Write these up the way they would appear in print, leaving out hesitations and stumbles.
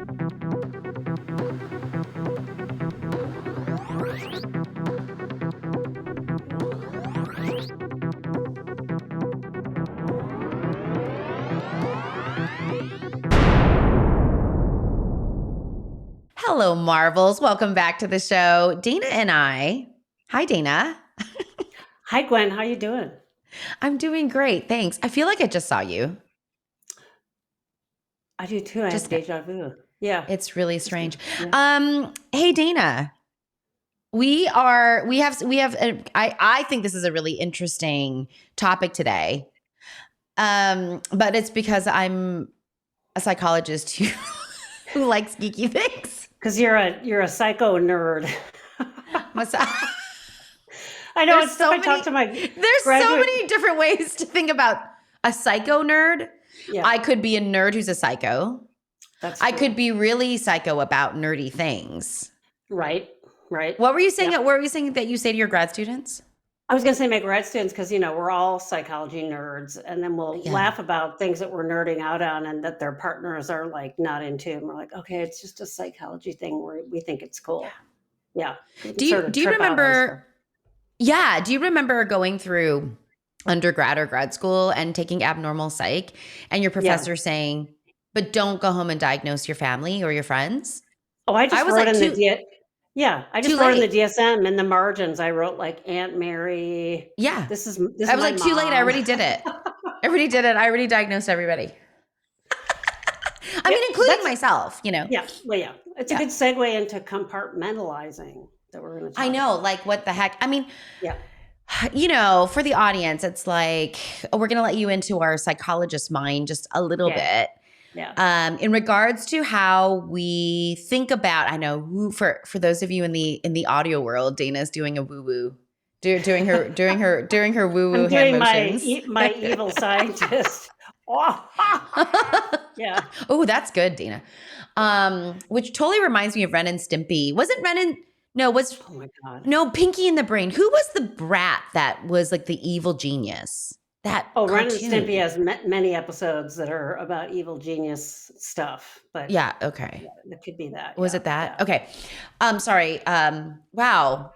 Hello, Marvels. Welcome back to the show. Dana and I. Hi, Dana. Hi, Gwen. How you doing? I'm doing great. Thanks. I feel like I just saw you. I do too. I have deja vu. Yeah. It's really strange. Yeah. Hey, Dana. I think this is a really interesting topic today. But it's because I'm a psychologist who likes geeky things. Because you're a psycho nerd. I know. There's so many different ways to think about a psycho nerd. Yeah. I could be a nerd who's a psycho. I could be really psycho about nerdy things. Right. What were you saying? Yeah. What were you saying that you say to your grad students? I was going to say my grad students, because, we're all psychology nerds, and then we'll laugh about things that we're nerding out on and that their partners are like not into. And we're like, okay, it's just a psychology thing where we think it's cool. Yeah. Do you remember? Yeah. Do you remember going through undergrad or grad school and taking abnormal psych and your professor saying, but don't go home and diagnose your family or your friends? Oh, I just wrote in the I just wrote in the DSM in the margins. I wrote like Aunt Mary. Yeah. This is I was like, too late. I already did it. I already diagnosed everybody. I mean, including myself, Yeah. Well, yeah. It's a good segue into compartmentalizing that we're going to talk I know, about. like what the heck? I mean, for the audience, it's like, we're going to let you into our psychologist mind just a little bit. Yeah. In regards to how we think about, I know for those of you in the audio world, Dana's doing a woo woo, doing her woo woo hand motions. My evil scientist. Yeah. Oh, that's good, Dana. Which totally reminds me of Ren and Stimpy. Was it Ren and? No, oh my God. No, Pinky and the Brain. Who was the brat that was like the evil genius? Ren and Stimpy has many episodes that are about evil genius stuff. But okay, it could be that. Was it that? Yeah. Okay, sorry. Wow,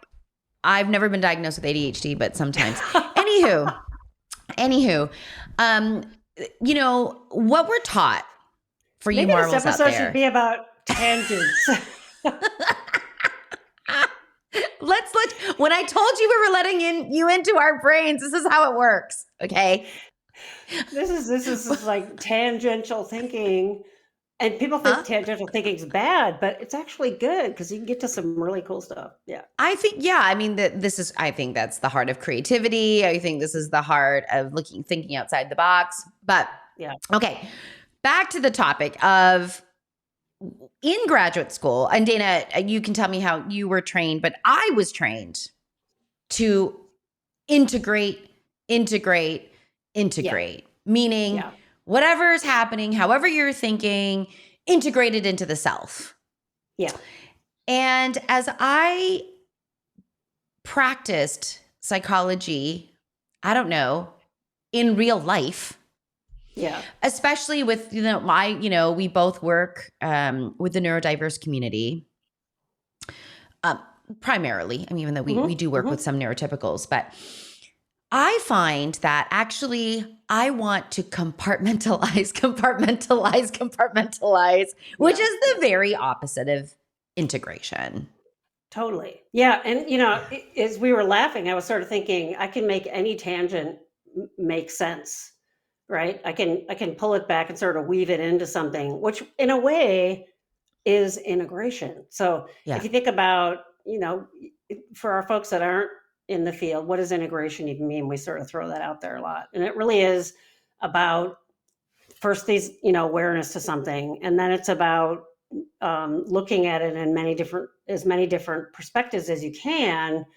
I've never been diagnosed with ADHD, but sometimes. Anywho, what we're taught for you Marvels out there. Maybe this episode should be about tangents. When I told you we were letting you into our brains, this is how it works. Okay. This is like tangential thinking, and people think tangential thinking is bad, but it's actually good because you can get to some really cool stuff. Yeah. I think, I mean, I think that's the heart of creativity. I think this is the heart of thinking outside the box, but okay. Back to the topic of in graduate school, and Dana, you can tell me how you were trained, but I was trained to integrate, meaning whatever is happening, however you're thinking, integrate it into the self. Yeah. And as I practiced psychology, I don't know, in real life, especially with, we both work with the neurodiverse community. Primarily, I mean, even though we do work with some neurotypicals, but I find that actually I want to compartmentalize, which is the very opposite of integration. Totally. Yeah. And, as we were laughing, I was sort of thinking I can make any tangent make sense, right? I can pull it back and sort of weave it into something, which in a way is integration. So if you think about, for our folks that aren't in the field, what does integration even mean? We sort of throw that out there a lot. And it really is about first these, awareness to something. And then it's about looking at it in as many different perspectives as you can,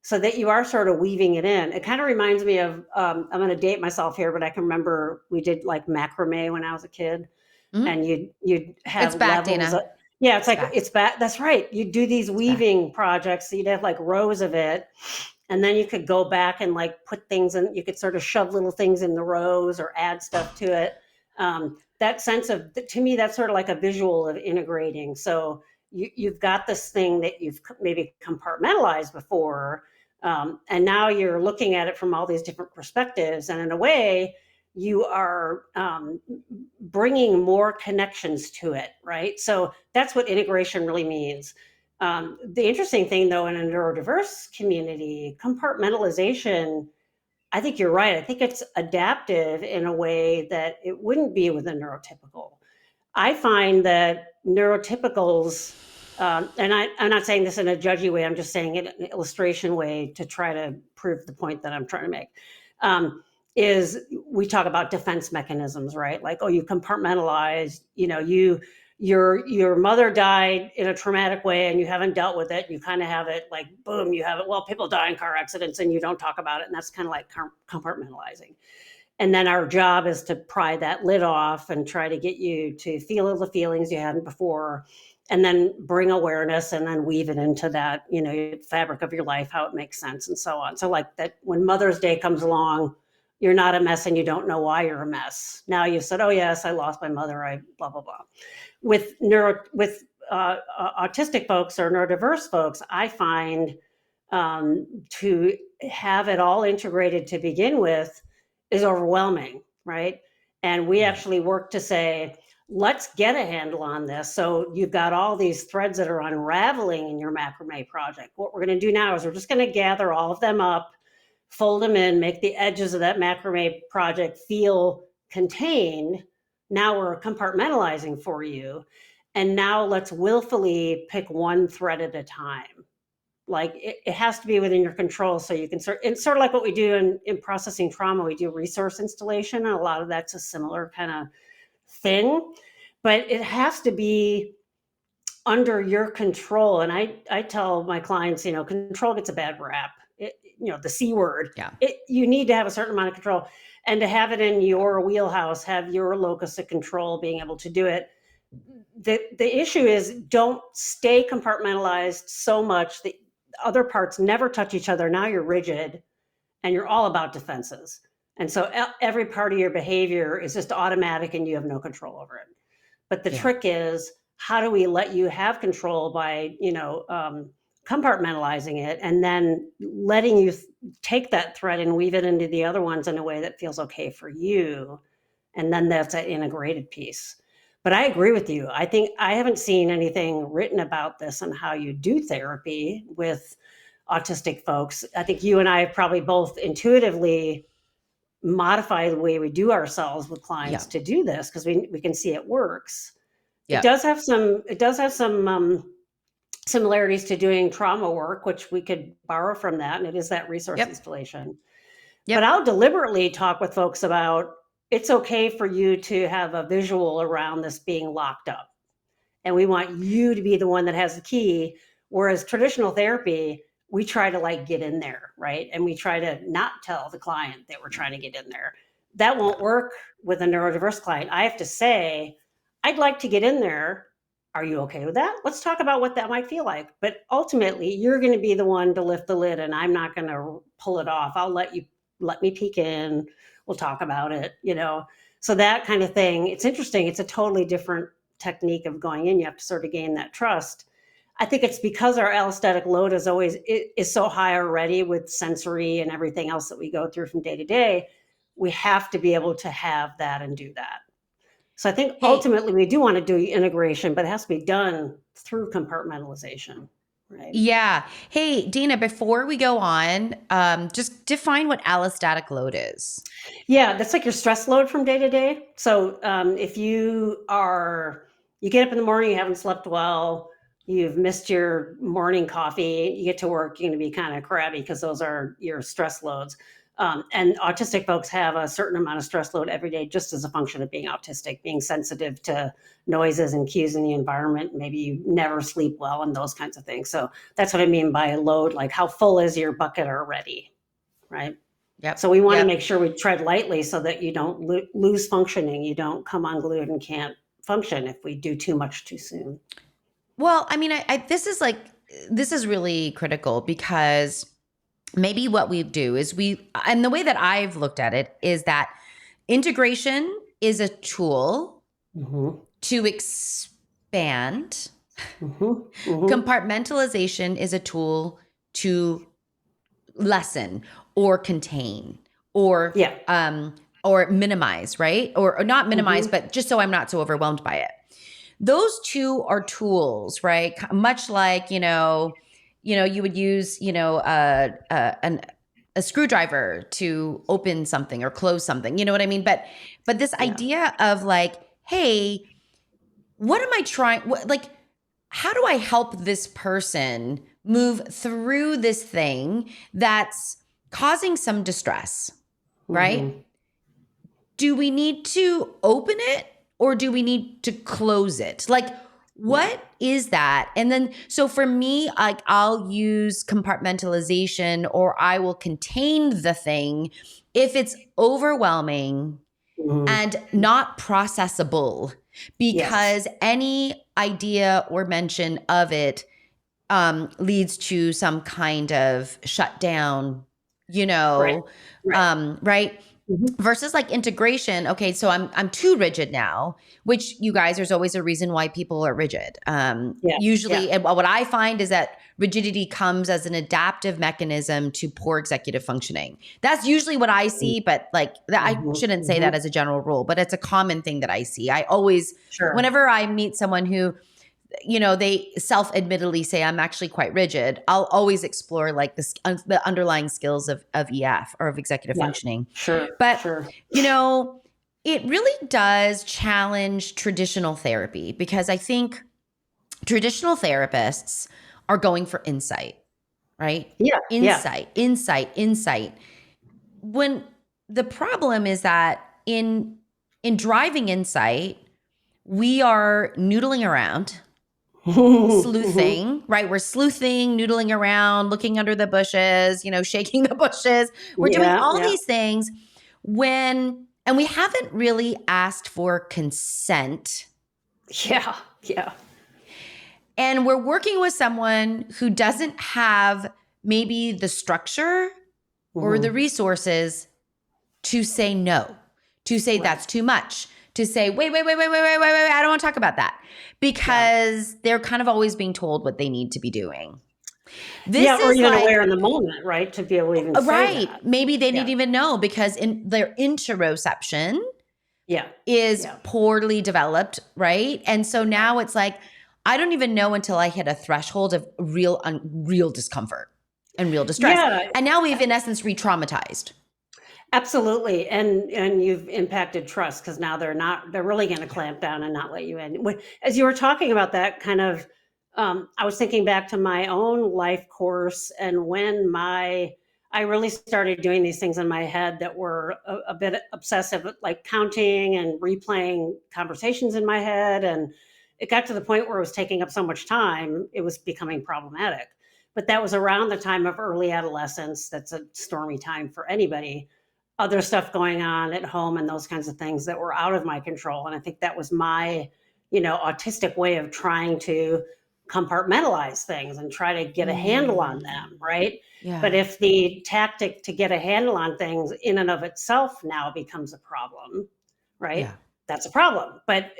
so that you are sort of weaving it in. It kind of reminds me of, I'm going to date myself here, but I can remember we did like macrame when I was a kid, and you'd have it's back, levels. Dana. It's like, it's back. That's right. You do these weaving projects. So you'd have like rows of it. And then you could go back and like put things in, you could sort of shove little things in the rows or add stuff to it. that sense of, to me, that's sort of like a visual of integrating. So you've got this thing that you've maybe compartmentalized before, and now you're looking at it from all these different perspectives. And in a way, you are bringing more connections to it, right? So that's what integration really means. The interesting thing, though, in a neurodiverse community, compartmentalization, I think you're right. I think it's adaptive in a way that it wouldn't be with a neurotypical. I find that neurotypicals, and I'm not saying this in a judgy way, I'm just saying it in an illustration way to try to prove the point that I'm trying to make. Is we talk about defense mechanisms, right? Like, oh, you compartmentalize, your mother died in a traumatic way and you haven't dealt with it. You kind of have it like, boom, you have it. Well, people die in car accidents and you don't talk about it. And that's kind of like compartmentalizing. And then our job is to pry that lid off and try to get you to feel all the feelings you hadn't before, and then bring awareness and then weave it into that, fabric of your life, how it makes sense and so on. So like that, when Mother's Day comes along, you're not a mess and you don't know why you're a mess. Now you said, oh yes, I lost my mother, I blah, blah, blah. With autistic folks or neurodiverse folks, I find to have it all integrated to begin with is overwhelming, right? And we actually work to say, let's get a handle on this. So you've got all these threads that are unraveling in your macrame project. What we're going to do now is we're just going to gather all of them up, fold them in, make the edges of that macrame project feel contained. Now we're compartmentalizing for you. And now let's willfully pick one thread at a time. Like it has to be within your control, so you can it's sort of like what we do in processing trauma. We do resource installation, and a lot of that's a similar kind of thing, but it has to be under your control. And I tell my clients, control gets a bad rap. The C word. Yeah. You need to have a certain amount of control, and to have it in your wheelhouse, have your locus of control, being able to do it. The issue is, don't stay compartmentalized so much that other parts never touch each other. Now you're rigid and you're all about defenses. And so every part of your behavior is just automatic and you have no control over it. But the trick is, how do we let you have control by, compartmentalizing it and then letting you take that thread and weave it into the other ones in a way that feels okay for you. And then that's an integrated piece. But I agree with you. I think I haven't seen anything written about this and how you do therapy with autistic folks. I think you and I have probably both intuitively modified the way we do ourselves with clients to do this, because we can see it works. It does have some similarities to doing trauma work, which we could borrow from that. And it is that resource installation. But I'll deliberately talk with folks about, it's okay for you to have a visual around this being locked up. And we want you to be the one that has the key. Whereas traditional therapy, we try to get in there, right? And we try to not tell the client that we're trying to get in there. That won't work with a neurodiverse client. I have to say, I'd like to get in there. Are you okay with that? Let's talk about what that might feel like. But ultimately, you're going to be the one to lift the lid, and I'm not going to pull it off. I'll let me peek in. We'll talk about it, So that kind of thing. It's interesting. It's a totally different technique of going in. You have to sort of gain that trust. I think it's because our allostatic load is so high already with sensory and everything else that we go through from day to day. We have to be able to have that and do that. So I think ultimately we do want to do integration, but it has to be done through compartmentalization. Right. Yeah. Hey, Dina, before we go on, just define what allostatic load is. Yeah, that's like your stress load from day to day. So if you get up in the morning, you haven't slept well, you've missed your morning coffee, you get to work, you're going to be kind of crabby because those are your stress loads. And autistic folks have a certain amount of stress load every day, just as a function of being autistic, being sensitive to noises and cues in the environment. Maybe you never sleep well and those kinds of things. So that's what I mean by load, like how full is your bucket already, right? Yep. So we want to make sure we tread lightly so that you don't lose functioning. You don't come unglued and can't function if we do too much too soon. Well, I mean, this is really critical, because maybe what we do is and the way that I've looked at it is that integration is a tool to expand. Mm-hmm. Compartmentalization is a tool to lessen or contain or minimize, right? Or not minimize, but just so I'm not so overwhelmed by it. Those two are tools, right? Much like, you would use, a screwdriver to open something or close something. You know what I mean? But this idea of like, hey, what am I trying? How do I help this person move through this thing that's causing some distress, right? Do we need to open it or do we need to close it? Like, what is that? And then, so for me, like, I'll use compartmentalization or I will contain the thing if it's overwhelming and not processable, because any idea or mention of it leads to some kind of shutdown, right? Versus like integration. Okay, so I'm too rigid now, which you guys, there's always a reason why people are rigid. Usually, and what I find is that rigidity comes as an adaptive mechanism to poor executive functioning. That's usually what I see, but like I shouldn't say that as a general rule, but it's a common thing that I see. I always, whenever I meet someone who, they self-admittedly say I'm actually quite rigid, I'll always explore like the underlying skills of EF or of executive functioning. But it really does challenge traditional therapy, because I think traditional therapists are going for insight, right? Insight. When the problem is that in driving insight, we are noodling around, sleuthing, right? We're sleuthing, noodling around, looking under the bushes, shaking the bushes. We're doing all these things and we haven't really asked for consent. And we're working with someone who doesn't have maybe the structure or the resources to say no, to say that's too much, to say, wait, I don't want to talk about that, because they're kind of always being told what they need to be doing. Or even aware in the moment, right? To be able to even say that. Maybe they didn't even know, because in their interoception is poorly developed, right? And so now it's like, I don't even know until I hit a threshold of real discomfort and real distress. And now we've in essence re-traumatized. Absolutely. And you've impacted trust, because now they're really going to clamp down and not let you in. As you were talking about that kind of, I was thinking back to my own life course, and when I really started doing these things in my head that were a bit obsessive, like counting and replaying conversations in my head. And it got to the point where it was taking up so much time, it was becoming problematic. But that was around the time of early adolescence. That's a stormy time for anybody. Other stuff going on at home and those kinds of things that were out of my control. And I think that was my, autistic way of trying to compartmentalize things and try to get a handle on them, right? But if the tactic to get a handle on things in and of itself now becomes a problem, right? That's a problem. But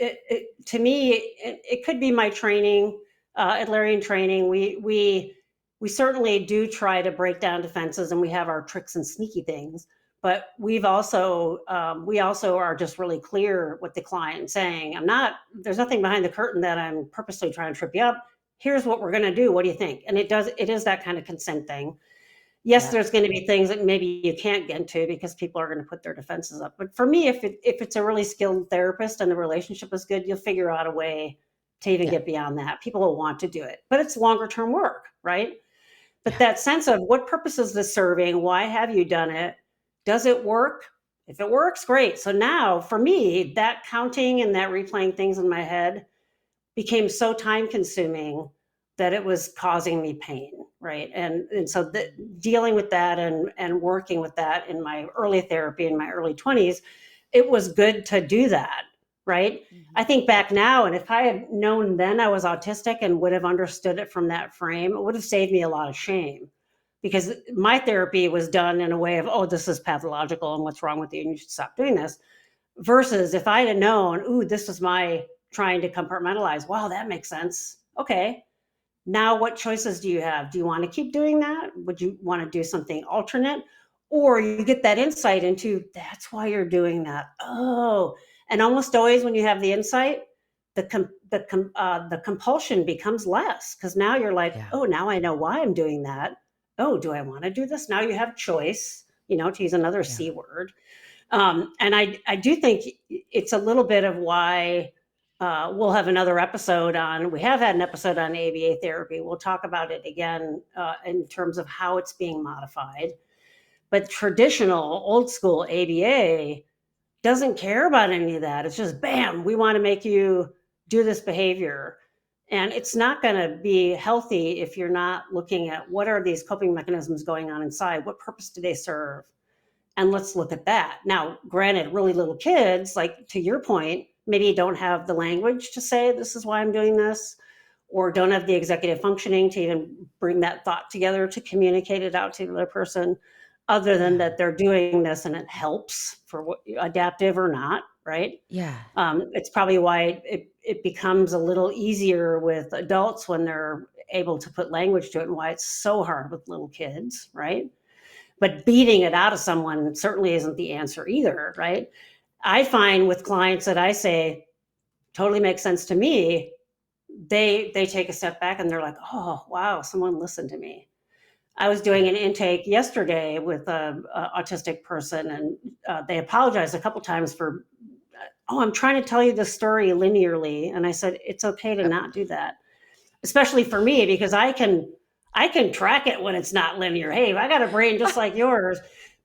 to me, it could be my training, Adlerian training. We certainly do try to break down defenses, and we have our tricks and sneaky things. But we also are just really clear with the client, saying, there's nothing behind the curtain that I'm purposely trying to trip you up. Here's what we're going to do. What do you think? And it is that kind of consent thing. Yes, there's going to be things that maybe you can't get into because people are going to put their defenses up. But for me, if it's a really skilled therapist and the relationship is good, you'll figure out a way to even get beyond that. People will want to do it, but it's longer term work, right? But that sense of what purpose is this serving? Why have you done it? Does it work? If it works, great. So now for me, that counting and that replaying things in my head became so time consuming that it was causing me pain, right? And so dealing with that and working with that in my early therapy in my early 20s, it was good to do that, right? I think back now, and if I had known then I was autistic and would have understood it from that frame, it would have saved me a lot of shame, because my therapy was done in a way of, oh, this is pathological and what's wrong with you and you should stop doing this. versus if I'd have known, ooh, this is my trying to compartmentalize. Wow, that makes sense. Okay. Now, what choices do you have? Do you want to keep doing that? Would you want to do something alternate? Or you get that insight into that's why you're doing that. Oh, and almost always when you have the insight, the compulsion becomes less because now you're like, Yeah. oh, now I know why I'm doing that. Oh, do I want to do this? Now you have choice, to use another Yeah. C word. And I do think it's a little bit of why we'll have another episode on, we have had an episode on ABA therapy. We'll talk about it again in terms of how it's being modified. But traditional, old school ABA doesn't care about any of that. It's just, bam, we want to make you do this behavior. And it's not going to be healthy if you're not looking at what are these coping mechanisms going on inside? What purpose do they serve? And let's look at that. Now, granted, really little kids, like to your point, maybe don't have the language to say, this is why I'm doing this, or don't have the executive functioning to even bring that thought together to communicate it out to the other person, other than that they're doing this and it helps for what, adaptive or not, right? Yeah. It's probably why it becomes a little easier with adults when they're able to put language to it, and why it's so hard with little kids, right? But beating it out of someone certainly isn't the answer either, right? I find with clients that I say totally makes sense to me, they take a step back and they're like, oh wow, someone listened to me. I was doing an intake yesterday with a autistic person, and they apologized a couple times for, oh, I'm trying to tell you the story linearly, and I said it's okay to not do that, especially for me, because I can track it when it's not linear. Hey, I got a brain just like yours.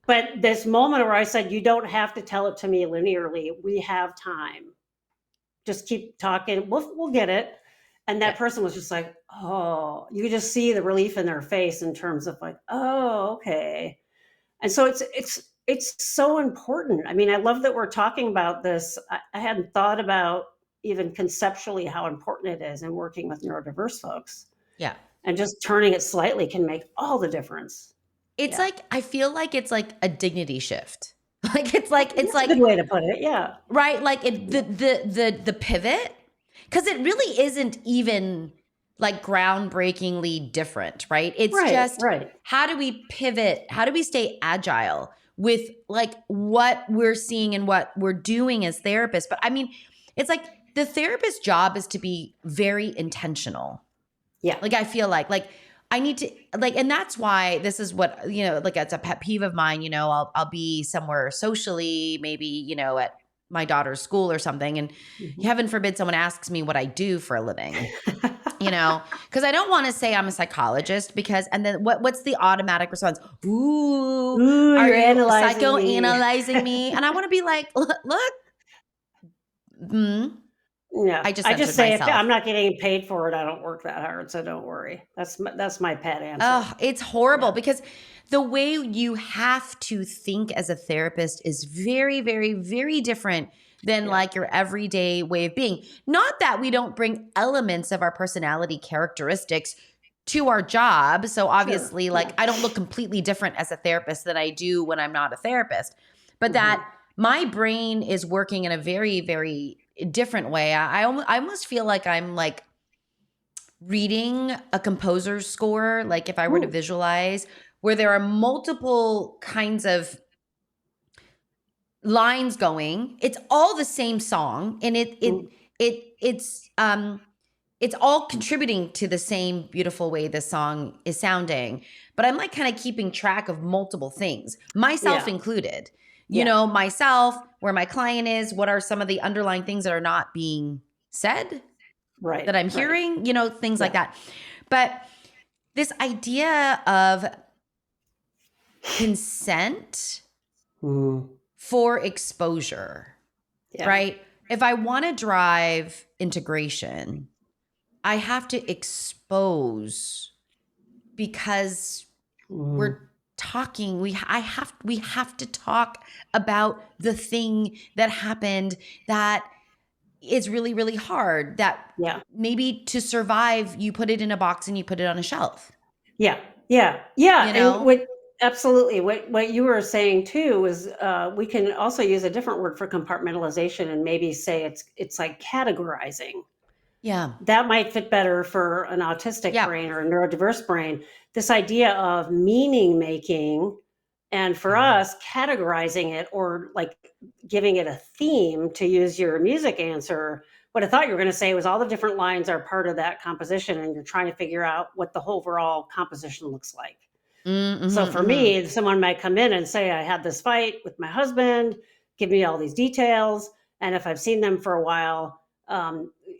But this moment where I said, you don't have to tell it to me linearly. We have time. Just keep talking. We'll get it. And that person was just like, oh, you could just see the relief in their face in terms of like, oh, okay. And so it's so important. I mean, I love that we're talking about this. I hadn't thought about even conceptually how important it is in working with neurodiverse folks. Yeah. And just turning it slightly can make all the difference. It's Yeah. like, I feel like it's like a dignity shift. It's like That's a good way to put it. Yeah. right. Like the pivot, because it really isn't even like groundbreakingly different, right? It's Right, just right. how do we pivot? How do we stay agile with like what we're seeing and what we're doing as therapists? But I mean, it's like the therapist's job is to be very intentional. Yeah. Like I feel like I need to like, and that's why this is what, like it's a pet peeve of mine, I'll be somewhere socially, maybe, at my daughter's school or something. And heaven forbid someone asks me what I do for a living, because I don't want to say I'm a psychologist and then what's the automatic response? Ooh, are you're you analyzing psychoanalyzing me? And I want to be like, look, Yeah. I just say if myself. I'm not getting paid for it, I don't work that hard. So don't worry. That's my pet answer. Oh, it's horrible because the way you have to think as a therapist is very, very, very different than like your everyday way of being. Not that we don't bring elements of our personality characteristics to our job. So obviously, I don't look completely different as a therapist than I do when I'm not a therapist, but that my brain is working in a very, very different way. I almost feel like I'm like reading a composer's score, like if I were to visualize, where there are multiple kinds of lines going. It's all the same song, and it's all contributing to the same beautiful way the song is sounding. But I'm like kind of keeping track of multiple things, myself included. Myself, where my client is, what are some of the underlying things that are not being said, that I'm hearing, things like that. But this idea of consent for exposure, right? If I want to drive integration, I have to expose because we're talking. We have to talk about the thing that happened that is really, really hard, that maybe to survive, you put it in a box and you put it on a shelf. Yeah. And absolutely. What you were saying too is we can also use a different word for compartmentalization and maybe say it's like categorizing. Yeah. That might fit better for an autistic Yeah. brain or a neurodiverse brain. This idea of meaning making, and for Yeah. us, categorizing it or like giving it a theme, to use your music answer. What I thought you were going to say was all the different lines are part of that composition, and you're trying to figure out what the overall composition looks like. So Mm-hmm, for mm-hmm. me, someone might come in and say, I had this fight with my husband, give me all these details. And if I've seen them for a while,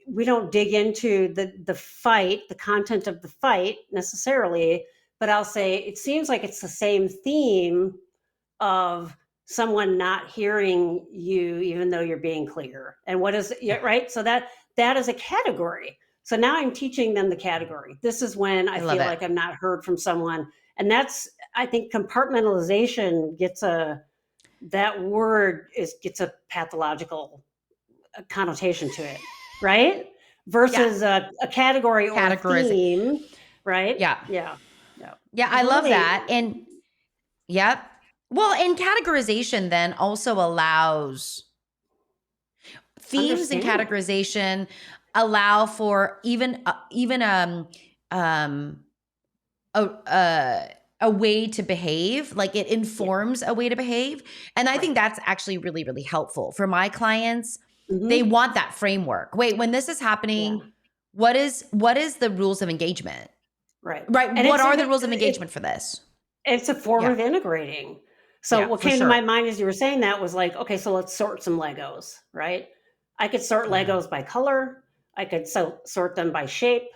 we don't dig into the fight, the content of the fight necessarily, but I'll say it seems like it's the same theme of someone not hearing you even though you're being clear. And what is Yeah. it, right? So that is a category. So now I'm teaching them the category. This is when I I love feel it. like I'm not heard from someone. And that's, I think compartmentalization gets that word gets a pathological connotation to it, right? Yeah. Versus a category or a Categorizing. theme, right? Yeah. Yeah. Yeah. Yeah. I Because love really, that. And yep. Well, and categorization then also allows themes and understanding. categorization allow for even um a a way to behave, like it Yeah. informs a way to behave. And I think Right. that's actually really, really helpful for my clients. They Hmm. want that framework. Wait, when this is Yeah. happening, what is the rules of engagement? Right. Right? And What are the rules of engagement for this? it's a form Yeah. of integrating. So Yeah, what for came to my sure. mind as you were saying that was like, okay, so let's sort some Legos, right? I could sort Yeah. Legos by color. I could sort them by shape.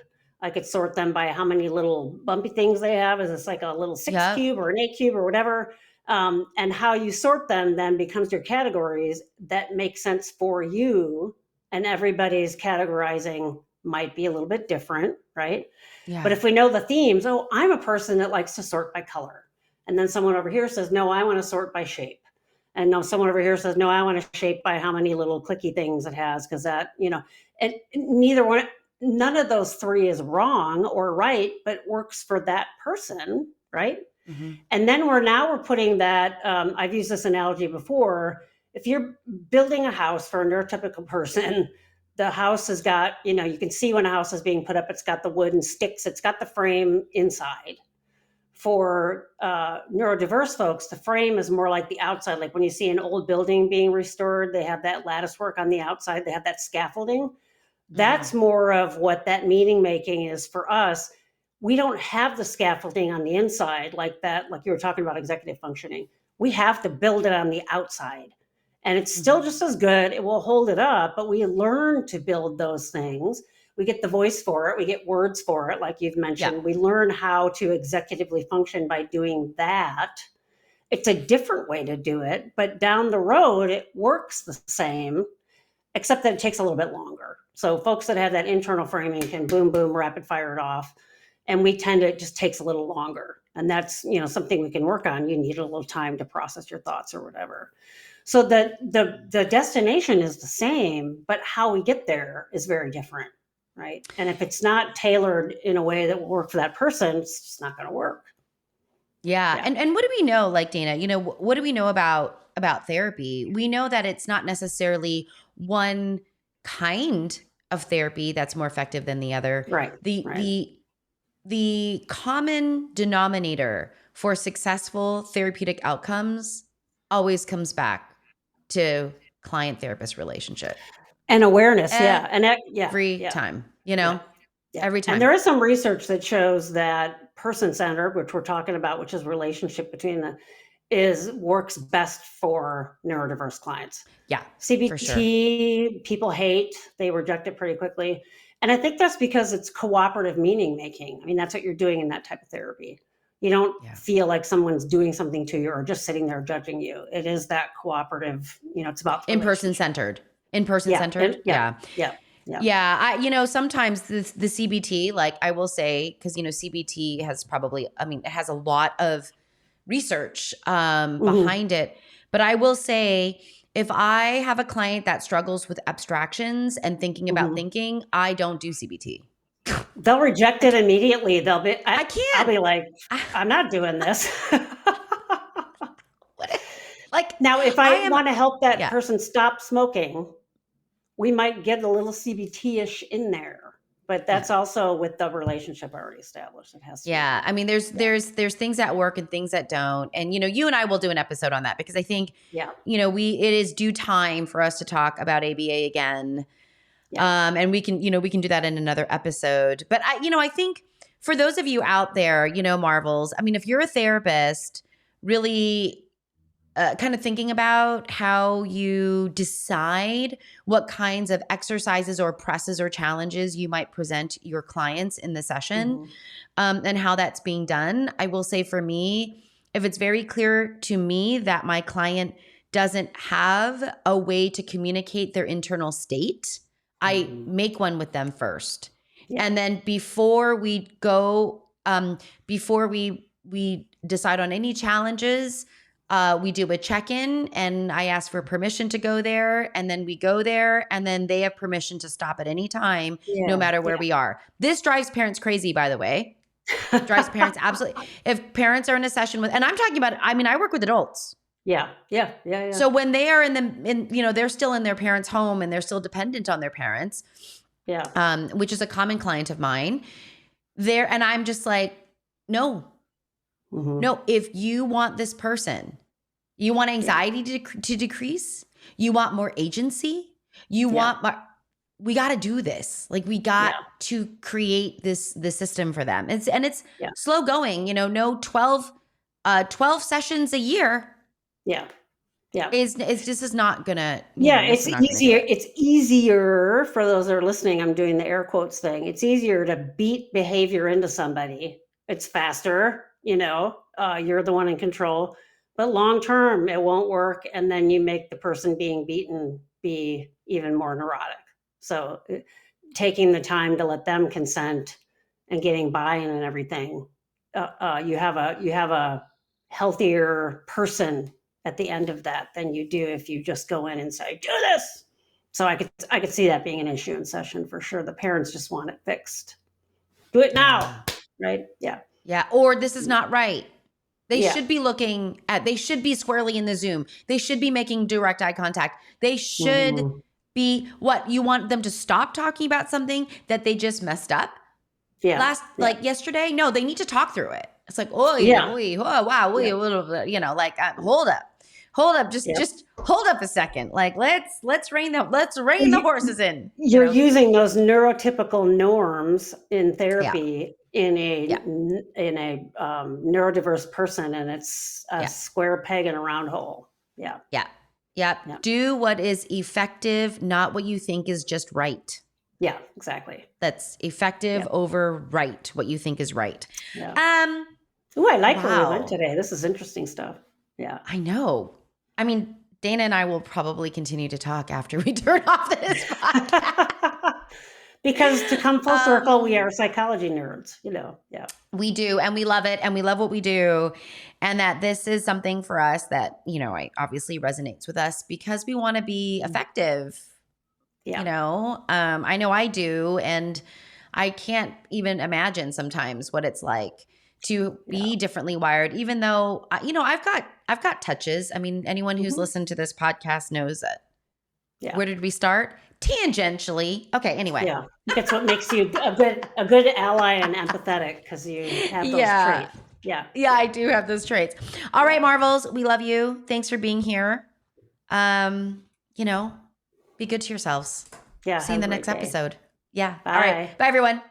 I could sort them by how many little bumpy things they have. Is this like a little six Yep. cube or an eight cube or whatever? And how you sort them then becomes your categories that make sense for you. And everybody's categorizing might be a little bit different, right? But Yeah. if we know the themes, oh, I'm a person that likes to sort by color. And then someone over here says, no, I want to sort by shape. And no, someone over here says, no, I want to shape by how many little clicky things it has, because that, and neither one, none of those three is wrong or right, but works for that person, right? Mm-hmm. And then we're putting that. I've used this analogy before. If you're building a house for a neurotypical person, the house has got, you can see when a house is being put up, it's got the wooden sticks, it's got the frame inside. For neurodiverse folks, the frame is more like the outside. Like when you see an old building being restored, they have that lattice work on the outside, they have that scaffolding. Mm-hmm. That's more of what that meaning making is for us. We don't have the scaffolding on the inside like that, like you were talking about executive functioning. We have to build it on the outside. And it's still Mm-hmm. just as good. It will hold it up, but we learn to build those things. We get the voice for it, we get words for it, like you've Yeah. mentioned. We learn how to executively function by doing that. It's a different way to do it, but down the road, it works the same, except that it takes a little bit longer. So folks that have that internal framing can boom, boom, rapid fire it off. And we tend to, it just takes a little longer. And that's, something we can work on. You need a little time to process your thoughts or whatever. So the destination is the same, but how we get there is very different, right? And if it's not tailored in a way that will work for that person, it's just not going to work. Yeah. Yeah. And what do we know, like Dana, what do we know about therapy? We know that it's not necessarily one kind of therapy that's more effective than the other. Right. The Right. the the common denominator for successful therapeutic outcomes always comes back to client therapist relationship. And awareness. Yeah. And that, yeah. Every Yeah. time, Yeah. Yeah. every And time. there is some research that shows that person centered, which we're talking about, which is relationship between is works best for neurodiverse clients. Yeah, for sure. CBT, people hate, they reject it pretty quickly. And I think that's because it's cooperative meaning making. I mean, that's what you're doing in that type of therapy. You don't Yeah. feel like someone's doing something to you or just sitting there judging you. It is that cooperative, it's about In-person centered. In-person centered. Yeah. Yeah. Yeah. Yeah. Yeah. Sometimes the CBT, like I will say, because, CBT has probably, it has a lot of research Mm-hmm. behind it. But I will say, if I have a client that struggles with abstractions and thinking about Mm-hmm. thinking, I don't do CBT. They'll reject it immediately. I'll can't. be like, I'm not doing this. Like, Now, if I want to help that yeah. person stop smoking, we might get a little CBT-ish in there, but that's also with the relationship already established. It has to be. Yeah. I mean, there's things that work and things that don't. And, you and I will do an episode on that because I think, it is due time for us to talk about ABA again. Yeah. And we can do that in another episode. But I think for those of you out there, Marvels, I mean, if you're a therapist, really kind of thinking about how you decide what kinds of exercises or presses or challenges you might present your clients in the session, and how that's being done. I will say for me, if it's very clear to me that my client doesn't have a way to communicate their internal state, I make one with them first. Yeah. And then before we go, before we decide on any challenges, we do a check-in and I ask for permission to go there, and then we go there, and then they have permission to stop at any time, no matter where we are. This drives parents crazy, by the way. Drives parents absolutely. If parents are in a session with, and I'm talking about, I mean, I work with adults. Yeah. So when they are they're still in their parents' home and they're still dependent on their parents. Yeah. Which is a common client of mine. And I'm just like, no. No, if you want this person, you want anxiety to decrease, you want more agency, you want more, we got to do this. Like we got to create the system for them. It's slow going, no 12 sessions a year. Yeah. It's just is not gonna. It's easier. It's easier for those that are listening. I'm doing the air quotes thing. It's easier to beat behavior into somebody. It's faster. You're the one in control, but long term it won't work. And then you make the person being beaten be even more neurotic. So taking the time to let them consent and getting buy-in and everything, you have a healthier person at the end of that than you do if you just go in and say, do this. So I could see that being an issue in session for sure. The parents just want it fixed. Do it now. Right? Yeah. Yeah. Or this is not right. They should be they should be squarely in the Zoom. They should be making direct eye contact. They should be you want them to stop talking about something that they just messed up. Yeah. Like yesterday. No, they need to talk through it. It's like, wow, a little bit, hold up, just hold up a second. Like let's rein the horses in. You're using those neurotypical norms in therapy in a neurodiverse person, and it's a square peg in a round hole. Yeah. Do what is effective, not what you think is just right. Yeah, exactly. That's effective over right, what you think is right. Yeah. I like where we went today. This is interesting stuff. Yeah. I know. I mean, Dana and I will probably continue to talk after we turn off this podcast. Because to come full circle, we are psychology nerds, Yeah. We do, and we love it, and we love what we do, and that this is something for us that, obviously resonates with us because we want to be effective. Yeah. I know I do, and I can't even imagine sometimes what it's like to be differently wired, even though, I've got touches. I mean, anyone who's listened to this podcast knows that. Yeah. Where did we start? Tangentially. Okay. Anyway. Yeah. That's what makes you a good ally and empathetic, because you have those traits. Yeah. Yeah, I do have those traits. All right, Marvels, we love you. Thanks for being here. Be good to yourselves. Yeah. See you in the next episode. Yeah. Bye. All right. Bye, everyone.